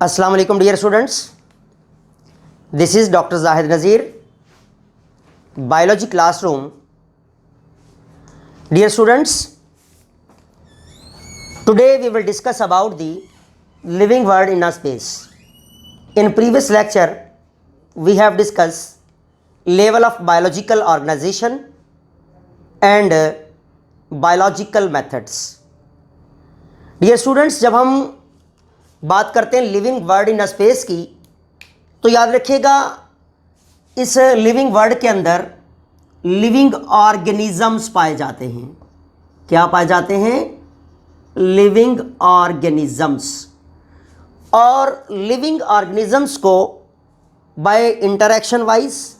अस्सलाम वालेकुम dear students, this is doctor Zahid Nazir, biology classroom. Dear students, today we will discuss about the living world in a space. In previous lecture, we have discussed level of biological organization and biological methods. Dear students, जब हम बात करते हैं living world in space की, तो याद रखिएगा इस लिविंग वर्ल्ड के अंदर लिविंग ऑर्गेनिजम्स पाए जाते हैं. क्या पाए जाते हैं? Living organisms. और लिविंग ऑर्गेनिजम्स को by interaction wise,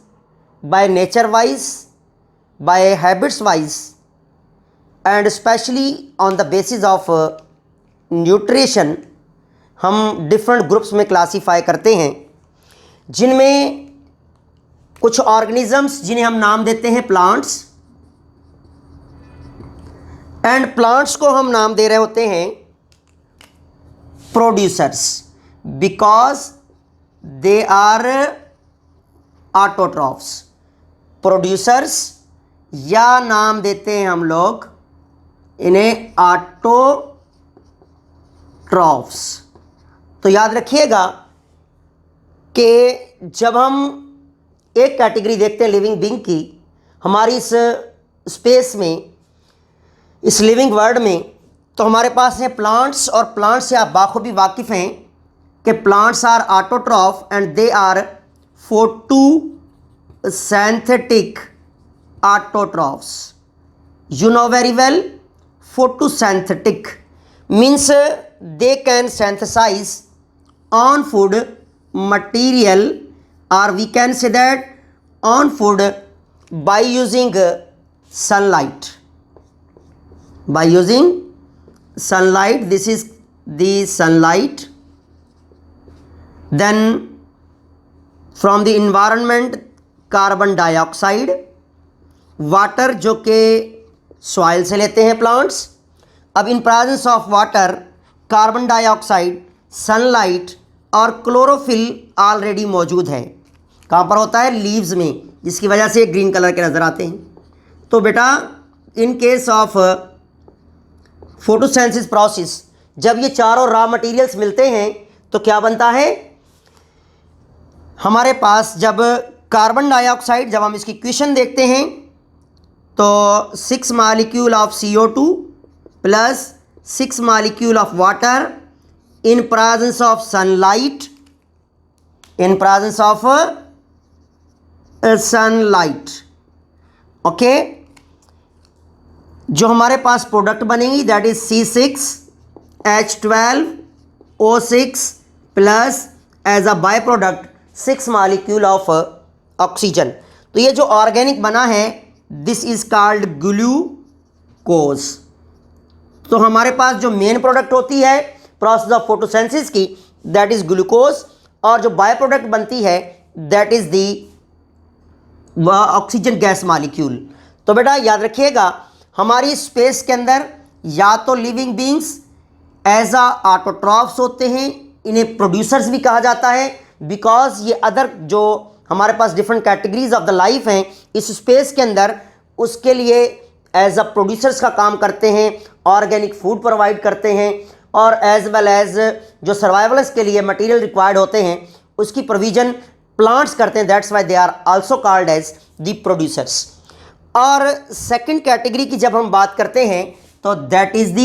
by nature wise, by habits wise and specially on the basis of nutrition हम डिफरेंट ग्रुप्स में क्लासीफाई करते हैं, जिनमें कुछ ऑर्गेनिजम्स जिन्हें हम नाम देते हैं प्लांट्स, एंड प्लांट्स को हम नाम दे रहे होते हैं producers, because they are autotrophs. Producers या नाम देते हैं हम लोग इन्हें ऑटोट्रॉफ्स. तो याद रखिएगा कि जब हम एक कैटेगरी देखते हैं लिविंग बीइंग की हमारी इस स्पेस में, इस लिविंग वर्ल्ड में, तो हमारे पास हैं प्लांट्स. और प्लांट्स से आप बाखूबी वाकिफ़ हैं कि plants are autotroph and they are photosynthetic autotrophs. You know very well, photosynthetic means they can synthesize on food material, or we can say that on food by using sunlight. By using sunlight, this is the sunlight. Then from the environment, carbon dioxide, water जो कि soil से लेते हैं plants. अब in presence of water, carbon dioxide, sunlight और chlorophyll already मौजूद है. कहाँ पर होता है? लीव्स में, जिसकी वजह से ग्रीन कलर के नज़र आते हैं. तो बेटा इन केस ऑफ फोटोसिंथेसिस प्रोसेस, जब ये चारों रॉ मटेरियल्स मिलते हैं तो क्या बनता है हमारे पास? जब कार्बन डाइऑक्साइड, जब हम इसकी इक्वेशन देखते हैं तो 6 molecule of CO2 plus 6 molecule of water in presence of sunlight, in presence of sunlight. Okay, जो हमारे पास प्रोडक्ट बनेगी that is C6H12O6 plus as a by product 6 molecule of oxygen. तो ये जो ऑर्गेनिक बना है दिस इज कॉल्ड ग्लूकोज. तो हमारे पास जो मेन प्रोडक्ट होती है प्रोसेस ऑफ फोटोसिंथेसिस की दैट इज ग्लूकोज, और जो बाय प्रोडक्ट बनती है that is the oxygen gas molecule. तो बेटा याद रखिएगा हमारी स्पेस के अंदर या तो लिविंग बीइंग्स एज आ ऑटोट्रॉफ्स होते हैं, इन्हें प्रोड्यूसर्स भी कहा जाता है, बिकॉज ये अदर जो हमारे पास different categories of the life हैं इस स्पेस के अंदर, उसके लिए एज अ प्रोड्यूसर्स का काम करते हैं, ऑर्गेनिक फूड प्रोवाइड करते हैं, और एज वेल एज जो सर्वाइवल्स के लिए मटेरियल रिक्वायर्ड होते हैं उसकी प्रोविज़न प्लांट्स करते हैं. That's why they are also called as the producers. और सेकंड कैटेगरी की जब हम बात करते हैं तो दैट इज द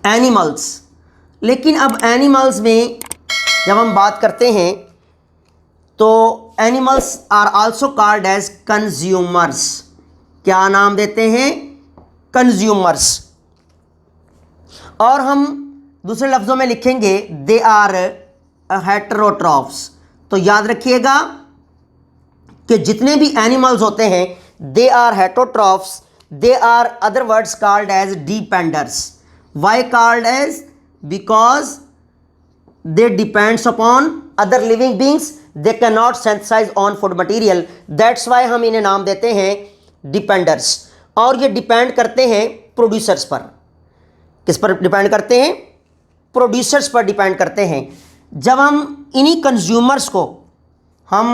एनिमल्स. लेकिन अब एनिमल्स में जब हम बात करते हैं तो animals are also called as consumers. क्या नाम देते हैं? कंज्यूमर्स. और हम दूसरे लफ्ज़ों में लिखेंगे दे आर हेटेरोट्रॉफ्स. तो याद रखिएगा कि जितने भी एनिमल्स होते हैं they are heterotrophs, they are other words called as dependers. Why called as? Because they depends upon other living beings, they can not synthesize on food material. That's why हम इन्हें नाम देते हैं डिपेंडर्स. और ये डिपेंड करते हैं प्रोड्यूसर्स पर. किस पर डिपेंड करते हैं? प्रोड्यूसर्स पर डिपेंड करते हैं। जब हम इन्हीं कंज्यूमर्स को हम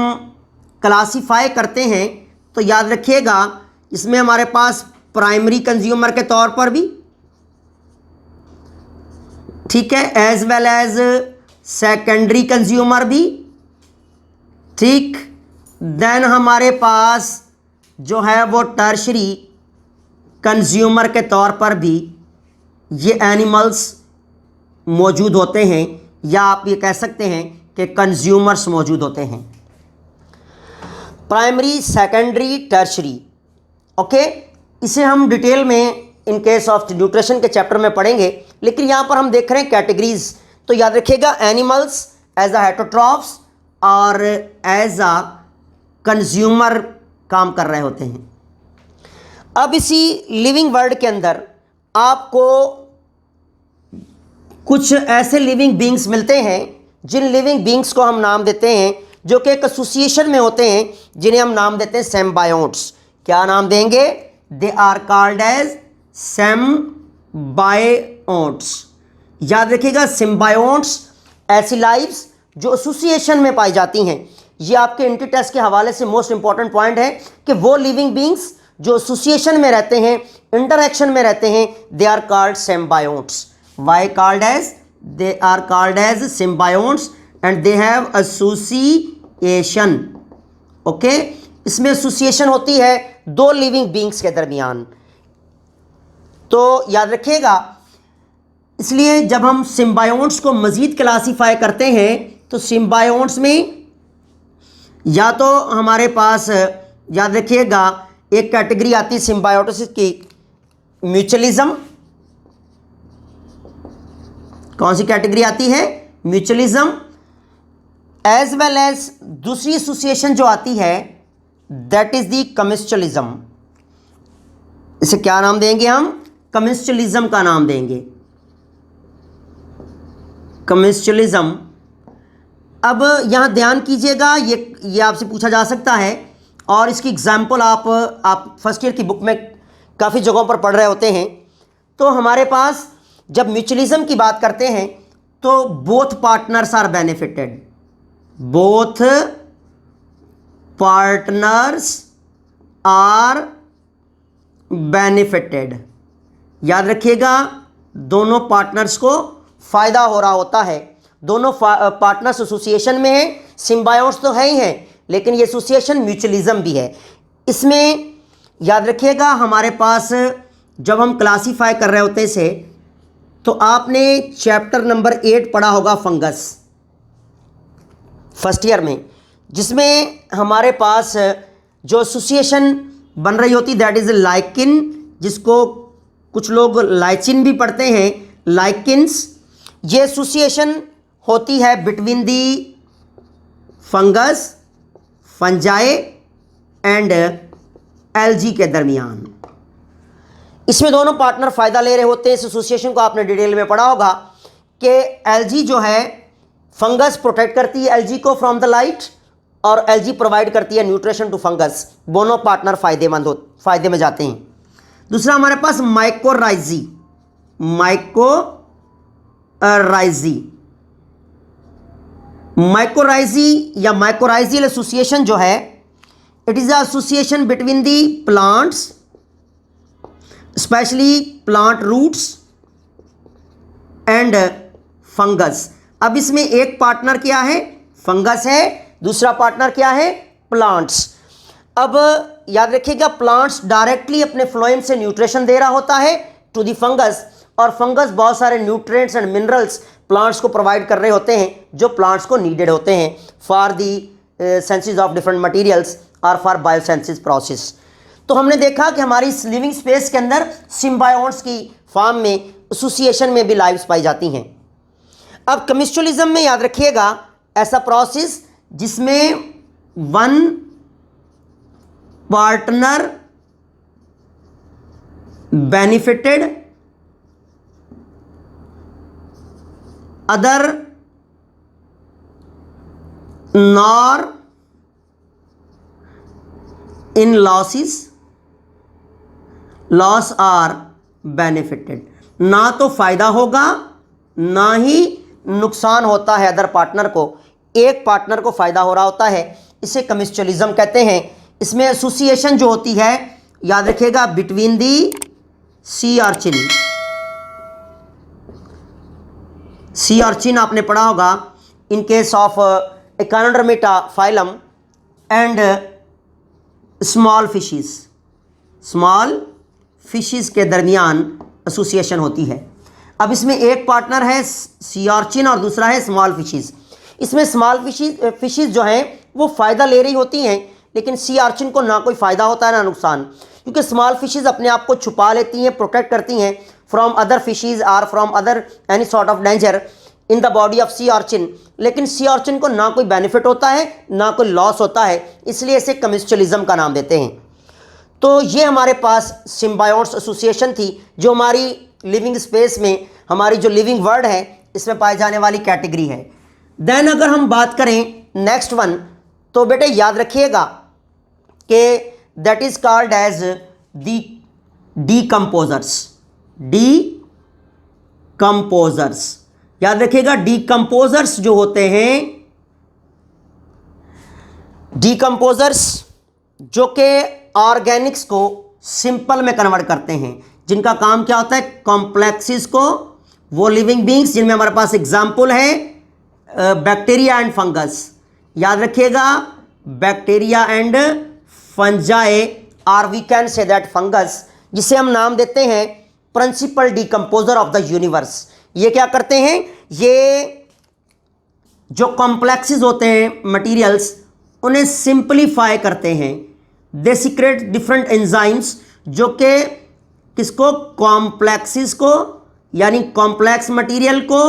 क्लासीफाई करते हैं तो याद रखिएगा इसमें हमारे पास प्राइमरी कंज्यूमर के तौर पर भी, ठीक है, as well as secondary consumer भी, ठीक, देन हमारे पास जो है वो टर्शरी कंज्यूमर के तौर पर भी ये एनिमल्स मौजूद होते हैं, या आप ये कह सकते हैं कि कंज्यूमर्स मौजूद होते हैं। प्राइमरी, सेकेंडरी, टर्शरी, ओके, इसे हम डिटेल में इन केस ऑफ न्यूट्रिशन के चैप्टर में पढ़ेंगे, लेकिन यहाँ पर हम देख रहे हैं कैटेगरीज। तो याद रखिएगा एनिमल्स एज अ हेटरोट्रॉफ्स और एज अ कंज्यूमर काम कर रहे होते हैं। अब इसी लिविंग वर्ल्ड के अंदर आपको कुछ ऐसे लिविंग बींग्स मिलते हैं जिन लिविंग बींग्स को हम नाम देते हैं, जो कि एक एसोसिएशन में होते हैं, जिन्हें हम नाम देते हैं सिम्बायोट्स। क्या नाम देंगे? They are called as symbiotes. याद रखिएगा सिम्बायोट्स ऐसी लाइव्स जो एसोसिएशन में पाई जाती हैं। ये आपके एंट्री टेस्ट के हवाले से मोस्ट इंपॉर्टेंट पॉइंट है कि वो लिविंग बींग्स जो एसोसिएशन में रहते हैं, इंटरैक्शन में रहते हैं, they are called symbiotes. Why called as? They are called as symbiotes and they have association. Okay, इसमें एसोसिएशन होती है दो लिविंग बींग्स के दरमियान। तो याद रखिएगा, इसलिए जब हम सिम्बायोट्स को मज़ीद क्लासीफाई करते हैं तो सिम्बायोट्स में या तो हमारे पास याद रखिएगा एक कैटेगरी आती है सिम्बायोसिस की, म्यूचुअलिज्म। कौन सी कैटेगरी आती है? म्यूचुअलिज्म। एज वेल एज दूसरी एसोसिएशन जो आती है दैट इज द कमिस्चुअलिज्म। इसे क्या नाम देंगे हम? कमिस्चुअलिज्म का नाम देंगे, कमिस्चुअलिज्म। अब यहाँ ध्यान कीजिएगा, ये आपसे पूछा जा सकता है और इसकी एग्जाम्पल आप फर्स्ट ईयर की बुक में काफ़ी जगहों पर पढ़ रहे होते हैं। तो हमारे पास जब म्यूचुअलिज्म की बात करते हैं तो both partners are benefited, both partners are benefited. याद रखिएगा दोनों पार्टनर्स को फ़ायदा हो रहा होता है। दोनों पार्टनर्स एसोसिएशन में हैं, सिम्बायोट्स तो है ही हैं, लेकिन ये एसोसिएशन म्यूचुअलिज्म भी है। इसमें याद रखिएगा हमारे पास जब हम क्लासीफाई कर रहे होते हैं इसे, तो आपने चैप्टर नंबर 8 पढ़ा होगा फंगस फर्स्ट ईयर में, जिसमें हमारे पास जो एसोसिएशन बन रही होती दैट इज़ लाइकिन, जिसको कुछ लोग लाइचिन भी पढ़ते हैं, लाइकिन्स। ये एसोसिएशन होती है between the fungus, fungi and algae के दरमियान। इसमें दोनों पार्टनर फ़ायदा ले रहे होते हैं। इस एसोसिएशन को आपने डिटेल में पढ़ा होगा कि एल्गी जो है, फंगस प्रोटेक्ट करती है एल्गी को फ्रॉम द लाइट और एल्गी प्रोवाइड करती है न्यूट्रिशन टू फंगस। दोनों पार्टनर फ़ायदे में जाते हैं। दूसरा हमारे पास माइकोराइजी, माइकोराइजी या माइकोराइजियल एसोसिएशन जो है, it is association between the plants, specially plant roots and fungus. अब इसमें एक पार्टनर क्या है? फंगस है, दूसरा पार्टनर क्या है? प्लांट्स। अब याद रखिएगा प्लांट्स डायरेक्टली अपने फ्लोएम से न्यूट्रिशन दे रहा होता है टू दी फंगस, और फंगस बहुत सारे न्यूट्रिएंट्स एंड मिनरल्स प्लांट्स को प्रोवाइड कर रहे होते हैं जो प्लांट्स को नीडेड होते हैं for the synthesis of different materials और फॉर बायोसेंसिस प्रोसेस। तो हमने देखा कि हमारी इस लिविंग स्पेस के अंदर सिम्बायोट्स की फॉर्म में, एसोसिएशन में भी लाइव्स पाई जाती हैं। अब कमिस्चुअलिज्म में याद रखिएगा ऐसा प्रोसेस जिसमें one partner benefited, other nor in losses, loss are benefited. ना तो फायदा होगा ना ही नुकसान होता है अदर पार्टनर को, एक पार्टनर को फ़ायदा हो रहा होता है, इसे कम्युचुअलिज्म कहते हैं। इसमें एसोसिएशन जो होती है, याद रखिएगा, बिटवीन दी सी आर्चिन। सी आर्चिन आपने पढ़ा होगा in case of echinodermata phylum and small fishes के दरमियान एसोसिएशन होती है। अब इसमें एक पार्टनर है सी आर्चिन और दूसरा है स्मॉल फिशिज। इसमें स्मॉल फिशिज जो हैं वो फ़ायदा ले रही होती हैं, लेकिन सी आर्चिन को ना कोई फ़ायदा होता है ना नुकसान, क्योंकि स्मॉल फिशिज अपने आप को छुपा लेती हैं, प्रोटेक्ट करती हैं फ्रॉम अदर फिशिज और from other any sort of danger in the body of sea urchin. लेकिन सी आर्चिन को ना कोई बेनिफिट होता है ना कोई लॉस होता है, इसलिए इसे कम्युचुअलिज्म का नाम देते हैं। तो ये हमारे पास सिम्बायोट्स एसोसिएशन थी, जो हमारी लिविंग स्पेस में, हमारी जो लिविंग वर्ल्ड है, इसमें पाई जाने वाली कैटेगरी है। देन अगर हम बात करें नेक्स्ट वन, तो बेटे याद रखिएगा कि that is called as the decomposers. याद रखिएगा, डीकम्पोजर्स जो होते हैं, डीकम्पोजर्स जो कि ऑर्गेनिक्स को सिंपल में कन्वर्ट करते हैं, जिनका काम क्या होता है, कॉम्प्लेक्सेस को, वो लिविंग बींग्स जिनमें हमारे पास एग्जाम्पल है बैक्टीरिया एंड फंगस। याद रखिएगा, बैक्टीरिया एंड फंजाई, और we can say that fungus, जिसे हम नाम देते हैं principal decomposer of the universe. ये क्या करते हैं, ये जो कॉम्प्लेक्सेस होते हैं मटेरियल्स, उन्हें सिंपलीफाई करते हैं। दे सीक्रेट डिफरेंट एंजाइम्स जो कि किसको, कॉम्प्लेक्सेस को, यानी कॉम्प्लेक्स मटेरियल को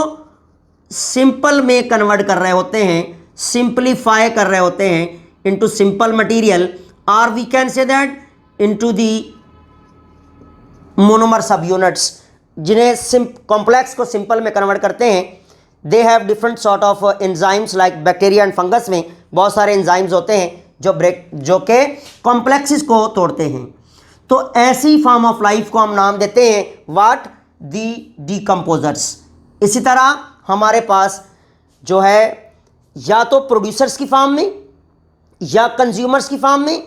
सिंपल में कन्वर्ट कर रहे होते हैं, सिंपलीफाई कर रहे होते हैं इनटू सिंपल मटेरियल, और we can say that into the monomer sub units, जिन्हें कॉम्प्लेक्स को सिंपल में कन्वर्ट करते हैं। They have different sort of enzymes like bacteria and fungus में बहुत सारे एंजाइम्स होते हैं जो कि कॉम्प्लेक्सेस को तोड़ते हैं। तो ऐसी फॉर्म ऑफ लाइफ को हम नाम देते हैं व्हाट, दी डीकम्पोजर्स। इसी तरह हमारे पास जो है या तो प्रोड्यूसर्स की फॉर्म में या कंज्यूमर्स की फॉर्म में,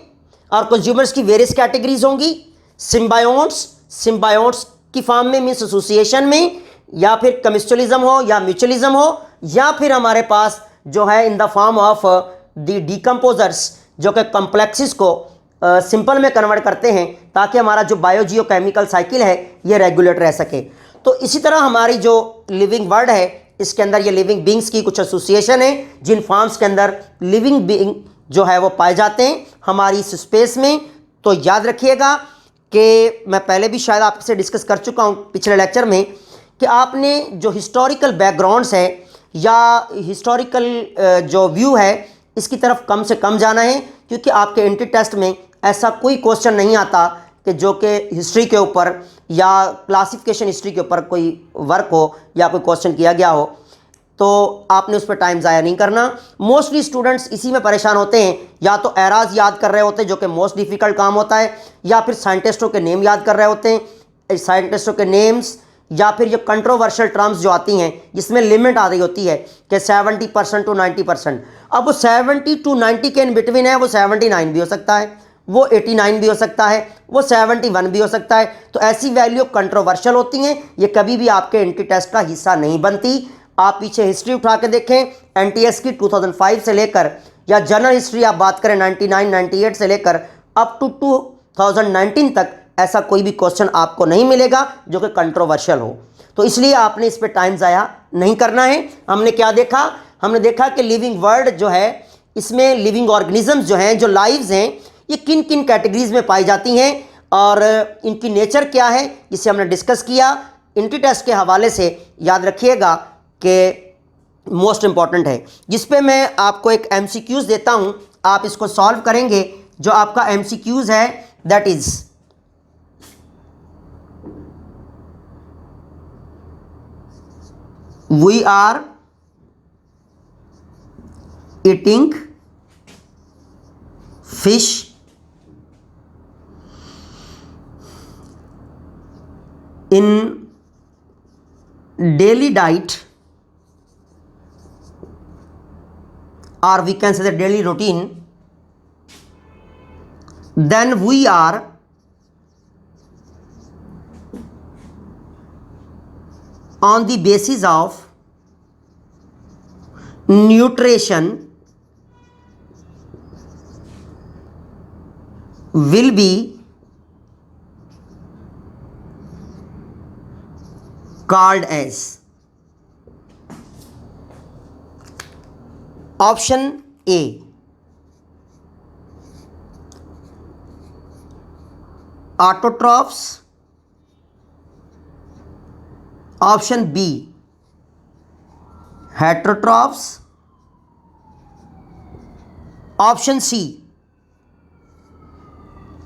और कंज्यूमर्स की वेरियस कैटेगरीज होंगी। सिम्बायोट्स की फॉर्म में मीन्स एसोसिएशन में, या फिर कम्युचुअलिज्म हो या म्यूचुअलिज्म हो, या फिर हमारे पास जो है in the form of the decomposers जो कि कॉम्प्लेक्सेस को सिंपल में कन्वर्ट करते हैं, ताकि हमारा जो बायोजियो केमिकल साइकिल है ये रेगुलेट रह सके। तो इसी तरह हमारी जो लिविंग वर्ल्ड है, इसके अंदर ये लिविंग बींग्स की कुछ एसोसिएशन है, जिन फॉर्म्स के अंदर लिविंग बींग जो है वो पाए जाते हैं हमारी इस स्पेस में। तो याद रखिएगा कि मैं पहले भी शायद आपसे डिस्कस कर चुका हूँ पिछले लेक्चर में, कि आपने जो हिस्टोरिकल बैकग्राउंड्स है या हिस्टोरिकल जो व्यू है, इसकी तरफ कम से कम जाना है, क्योंकि आपके एंट्री टेस्ट में ऐसा कोई क्वेश्चन नहीं आता कि जो कि हिस्ट्री के ऊपर या क्लासिफिकेशन हिस्ट्री के ऊपर कोई वर्क हो या कोई क्वेश्चन किया गया हो, तो आपने उस पर टाइम ज़ाया नहीं करना। मोस्टली स्टूडेंट्स इसी में परेशान होते हैं, या तो एराज याद कर रहे होते हैं जो कि मोस्ट डिफ़िकल्ट काम होता है, या फिर साइंटिस्टों के नेम याद कर रहे होते हैं, साइंटिस्टों के नेम्स, या फिर ये कंट्रोवर्शियल टर्म्स जो आती हैं जिसमें लिमिट आ रही होती है कि 70% टू 90%। अब वो 70 टू 90 के इन बिटवीन है, वो 79 भी हो सकता है, वो 89 भी हो सकता है, वो 71 भी हो सकता है। तो ऐसी वैल्यू कंट्रोवर्शियल होती हैं, ये कभी भी आपके एंट्री टेस्ट का हिस्सा नहीं बनती। आप पीछे हिस्ट्री उठा के देखें, एनटीएस की 2005 से लेकर, या जनरल हिस्ट्री आप बात करें 99 98 से लेकर अप टू 2019 तक, ऐसा कोई भी क्वेश्चन आपको नहीं मिलेगा जो कि कंट्रोवर्शियल हो। तो इसलिए आपने इस पर टाइम ज़ाया नहीं करना है। हमने क्या देखा, हमने देखा कि लिविंग वर्ल्ड जो है, इसमें लिविंग ऑर्गेनिजम्स जो हैं, जो लाइव्स हैं, ये किन किन कैटेगरीज में पाई जाती हैं और इनकी नेचर क्या है, जिसे हमने डिस्कस किया एंट्री टेस्ट के हवाले से। याद रखिएगा कि मोस्ट इंपॉर्टेंट है, जिस पे मैं आपको एक एमसीक्यूज देता हूं, आप इसको सॉल्व करेंगे। जो आपका एमसीक्यूज है that is we are eating fish in daily diet, or we can say the daily routine, then we are on the basis of nutrition will be called as option A, autotrophs, option B, heterotrophs, option C,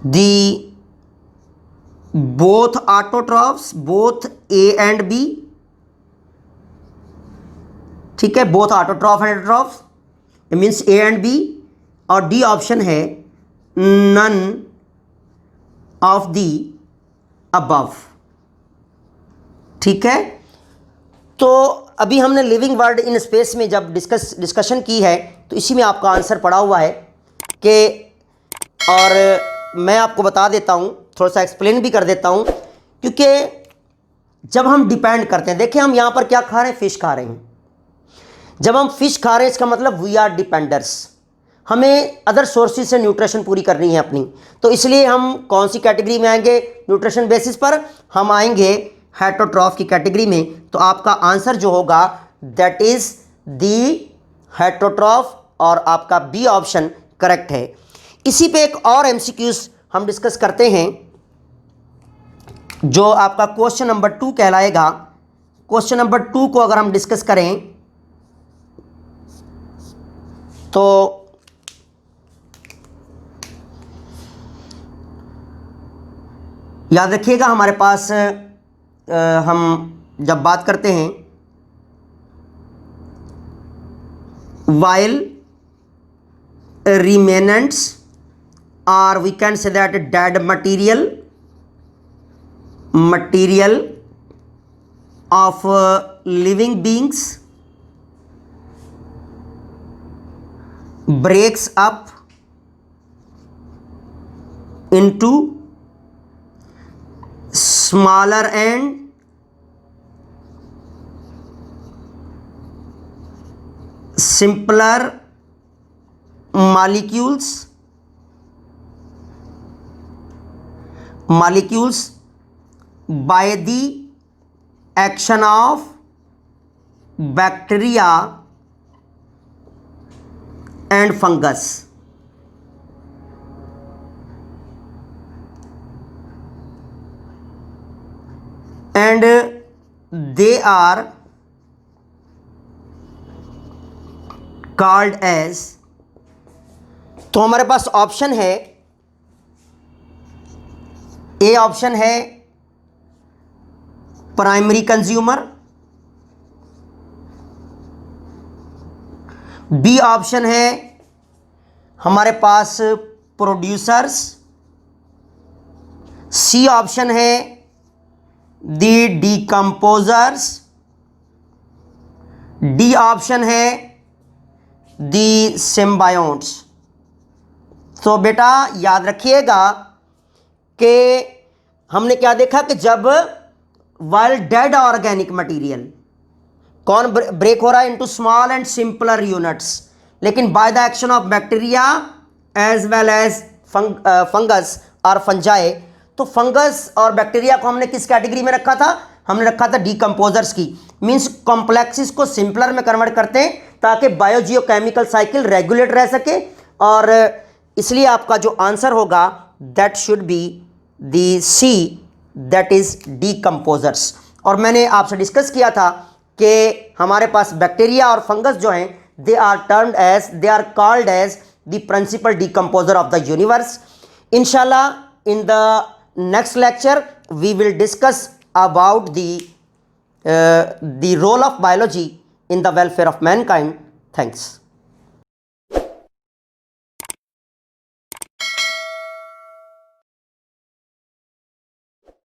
the both autotrophs, both A and B, ठीक है, both autotroph and heterotroph, it means A and B, और D option है none of the above, ठीक है। तो अभी हमने living word in space में जब डिस्कशन की है तो इसी में आपका आंसर पड़ा हुआ है कि, और मैं आपको बता देता हूँ, थोड़ा सा एक्सप्लेन भी कर देता हूँ, क्योंकि जब हम डिपेंड करते हैं, देखिए हम यहाँ पर क्या खा रहे हैं, फिश खा रहे हैं। जब हम फिश खा रहे हैं इसका मतलब वी आर डिपेंडर्स, हमें अदर सोर्सेज से न्यूट्रिशन पूरी करनी है अपनी, तो इसलिए हम कौन सी कैटेगरी में आएंगे न्यूट्रिशन बेसिस पर, हम आएंगे हेटरोट्रॉफ की कैटेगरी में। तो आपका आंसर जो होगा दैट इज दी हेटरोट्रॉफ, और आपका बी ऑप्शन करेक्ट है। इसी पे एक और एमसीक्यूज हम डिस्कस करते हैं जो आपका क्वेश्चन नंबर 2 कहलाएगा। क्वेश्चन नंबर 2 को अगर हम डिस्कस करें तो याद रखिएगा, हमारे पास हम जब बात करते हैं while remnants, or we can say that dead material of living beings breaks up into smaller and simpler molecules by the action of bacteria and fungus, and they are called as, तो हमारे पास option है, A option है primary consumer, B option है हमारे पास producers, C option है दी decomposers, D option है दी symbiotes. तो बेटा याद रखिएगा कि हमने क्या देखा कि जब वाइल डेड ऑर्गेनिक मटेरियल कौन ब्रेक हो रहा है into small and simpler units, लेकिन by the action of bacteria as well as fungus और फंजाई। तो फंगस और बैक्टीरिया को हमने किस कैटेगरी में रखा था, हमने रखा था डीकम्पोजर्स की, मींस कॉम्प्लेक्सेस को सिंपलर में कन्वर्ट करते हैं ताकि बायोजियोकेमिकल साइकिल रेगुलेट रह सके, और इसलिए आपका जो आंसर होगा that should be the C, that is decomposers. और मैंने आपसे डिस्कस किया था कि हमारे पास बैक्टीरिया और फंगस जो हैं they are called as the principal decomposer of the universe. इंशाल्लाह in the next lecture we will discuss about the role of biology in the welfare of mankind. Thanks.